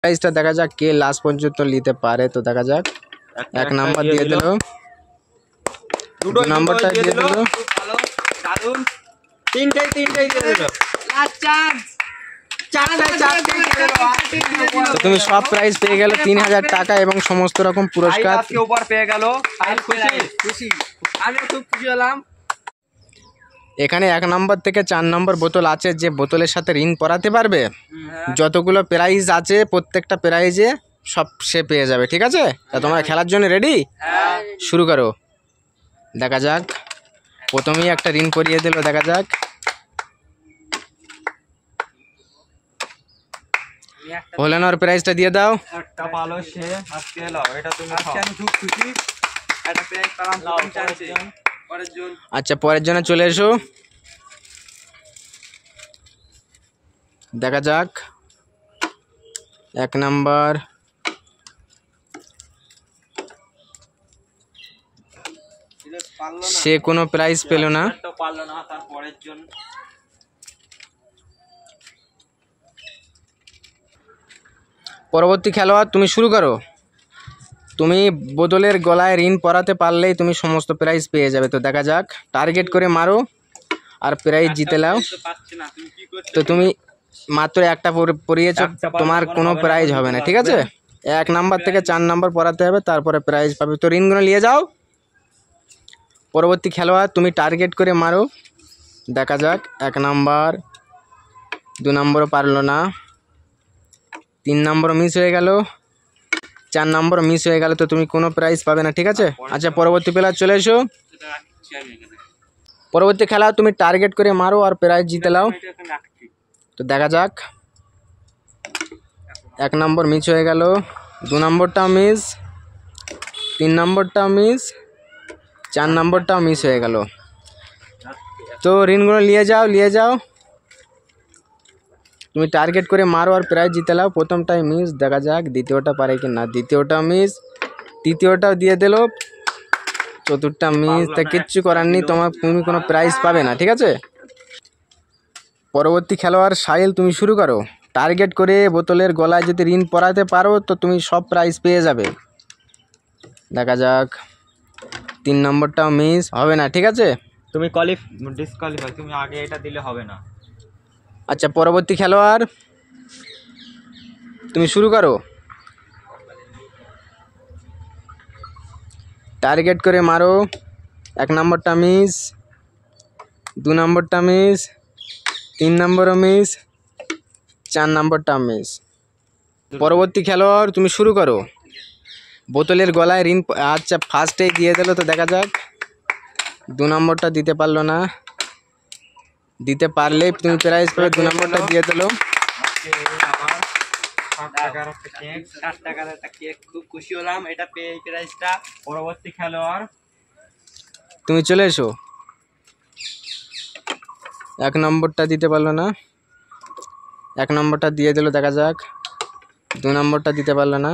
প্রাইসটা দেখা যাক কে লাস্ট পর্যন্ত নিতে পারে। তো দেখা যাক, 1 নাম্বার দিয়ে দিল, 2 নাম্বারটা দিয়ে দিল, তিনটাই দিয়ে দিল, লাস্ট চান্স, চারটে তো তুমি সব প্রাইস পেয়ে গেল 3000 টাকা এবং সমস্ত রকম পুরস্কার আজকে উপর পেয়ে গেল। খুশি, আমি খুব খুশি হলাম। এখানে 1 নম্বর থেকে 4 নম্বর বোতল আছে, যে বোতলের সাথে ঋণ পরাতে পারবে যতগুলো প্রাইজ আছে প্রত্যেকটা প্রাইজে সব সে পেয়ে যাবে। ঠিক আছে, তা তোমরা খেলার জন্য রেডি? শুরু করো। দেখা যাক, প্রথমেই একটা ঋণ পরিয়ে দিল, দেখা যাক। ভোলেনোর প্রাইজটা দিয়ে দাও। একটা ভালো সে আজকে এলো, এটা তুমি আজকে আমি খুব খুশি, একটা প্রাইজ পেলাম প্রথম চান্সে। পরের জন, আচ্ছা পরের জন্য চলে এসো। দেখা যাক, 1 নাম্বার, সে কোনো প্রাইজ পেল না। তো পারলো না, তার পরের জন। পরবর্তী খেলোয়াড়, তুমি শুরু করো। তুমি বোতলের গলায় ঋণ পরাতে পারলেই তুমি সমস্ত প্রাইজ পেয়ে যাবে। তো দেখা যাক, টার্গেট করে মারো আর প্রাইজ জিতে নাও। তো তুমি মাত্র একটা পরিয়েছো, তোমার কোনো প্রাইজ হবে না। ঠিক আছে, 1 নাম্বার থেকে 4 নাম্বার পরাতে হবে, তারপরে প্রাইজ পাবে। তো ঋণগুলো নিয়ে যাও। পরবর্তী খেলোয়াড়, তুমি টার্গেট করে মারো। দেখা যাক, 1 নাম্বার, 2 নম্বরও পারলো না, 3 নম্বরও মিস হয়ে গেল, 4 নম্বর মিস হয়ে গেল। তো তুমি কোনো প্রাইজ পাবে না। ঠিক আছে, আচ্ছা পরবর্তী প্লেয়ার চলে এসো। পরবর্তী খেলা, তুমি টার্গেট করে মারো আর প্রাইজ জিতে নাও। তো দেখা যাক, 1 নম্বর মিস হয়ে গেল, 2 নম্বরটাও মিস, 3 নম্বরটাও মিস, 4 নম্বরটাও মিস হয়ে গেল। তো ঋণগুলো নিয়ে যাও। তুমি টার্গেট করে মারো আর প্রাইজ জিতে নাও। প্রথমটাই মিস, দেখা যাক দ্বিতীয়টা পারে কি না। দ্বিতীয়টাও মিস, তৃতীয়টাও দিয়ে দিল, চতুর্থটা মিস। তা কিচ্ছু করার নেই, তুমি কোনো প্রাইজ পাবে না। ঠিক আছে, পরবর্তী খেলোয়াড় সাহিল, তুমি শুরু করো। টার্গেট করে বোতলের গলায় যদি ঋণ পরাতে পারো তো তুমি সব প্রাইজ পেয়ে যাবে। দেখা যাক, 3 নম্বরটাও মিস, হবে না। ঠিক আছে, তুমি ডিসকোয়ালিফাই, তুমি আগে এটা দিলে হবে না। আচ্ছা পরবর্তী খেলোয়াড়, তুমি শুরু করো। টার্গেট করে মারো, 1 নম্বরটা মিস, 2 নম্বরটা মিস, 3 নম্বরও মিস, 4 নম্বরটা মিস। পরবর্তী খেলোয়াড়, তুমি শুরু করো। বোতলের গলায় ঋণ, আচ্ছা ফার্স্টেই দিয়ে দিল। তো দেখা যাক, 2 নম্বরটা দিতে পারলো না, দিতে পারলেই তুমি প্রাইজ পাবে। 2 নম্বরটা দিয়ে দিল। 60 টাকার একটা কেক, খুব খুশি হলাম এটা পেয়ে, এই প্রাইজটা। পরবর্তী খেলোয়াড়, তুমি চলে এসো। 1 নম্বরটা দিতে পারলো না, 1 নম্বরটা দিয়ে দিল। দেখা যাক, 2 নম্বরটা দিতে পারলো না।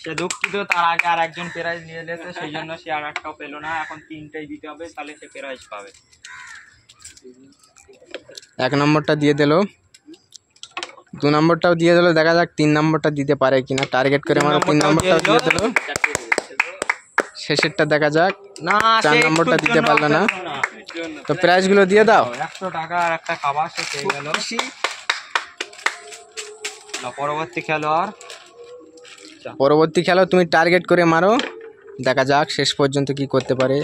সে দুঃখিত, তার আগে আর একজন প্রাইজ নিয়ে নিয়েছে, সেই জন্য সে আর একটাও পেলো না। এখন 3টাই দিতে হবে, তাহলে সে প্রাইজ পাবে। 1 নম্বরটা দিয়ে দিল, 2 নম্বরটাও দিয়ে দিল। দেখা যাক 3 নম্বরটা দিতে পারে কিনা। টার্গেট করে আমার 3 নম্বরটাও দিয়ে দিল। শেষেরটা দেখা যাক, না 4 নম্বরটা দিতে পারলো না। তো প্রাইজগুলো দিয়ে দাও। 100 টাকা আর একটা খাবার সে পেয়ে গেল। পরবর্তী খেলা, তুমি টার্গেট করে মারো। দেখা যাক শেষ পর্যন্ত কি করতে পারে।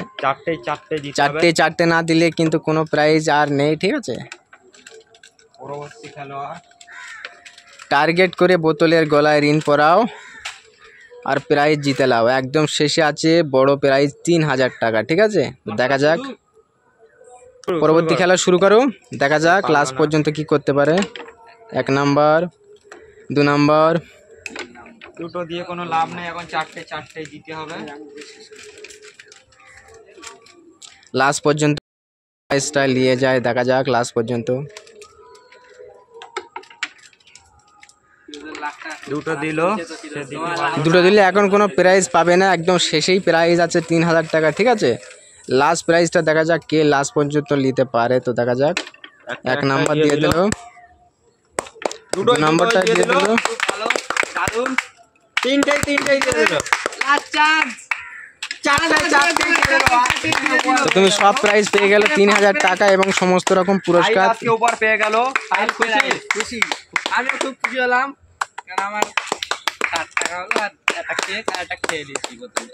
চারটে না দিলে কিন্তু কোনো প্রাইজ আর নেই। ঠিক আছে, পরবর্তী খেলোয়াড়, টার্গেট করে বোতলের গলায় ঋণ পরাও আর প্রাইজ জিতে নাও। একদম শেষে আছে বড় প্রাইজ 3000 টাকা। ঠিক আছে, দেখা যাক, পরবর্তী খেলা শুরু করো। দেখা যাক লাস্ট পর্যন্ত কি করতে পারে। 1 নাম্বার, 2 নাম্বার, দুটো দিয়ে কোনো লাভ নেই, এখন চারটে দিতে হবে। লাস্ট পর্যন্ত প্রাইজটা নিয়ে যায়। দেখা যাক লাস্ট পর্যন্ত। দুটো দিলে এখন কোনো প্রাইজ পাবে না, একদম শেষেই প্রাইজ আছে 3000 টাকা। ঠিক আছে, লাস্ট প্রাইজটা দেখা যাক কে লাস্ট পর্যন্ত নিতে পারে। তো দেখা যাক, 1 নাম্বার দিয়ে দিল, 2 নাম্বারটা দিয়ে দিল, তিনটেই দিয়ে দিল। চারটেই দিয়ে দিল। তো তুমি সব প্রাইজ পেয়ে গেলে 3000 টাকা এবং সমস্ত রকম পুরস্কার। আজকে উপর পেয়ে গেল। খুশি, আমিও খুব খুশি হলাম, কারণ আমার 60 টাকা হলো আর একটা কেক আর একটা খেয়ে দিয়েছি বোতল।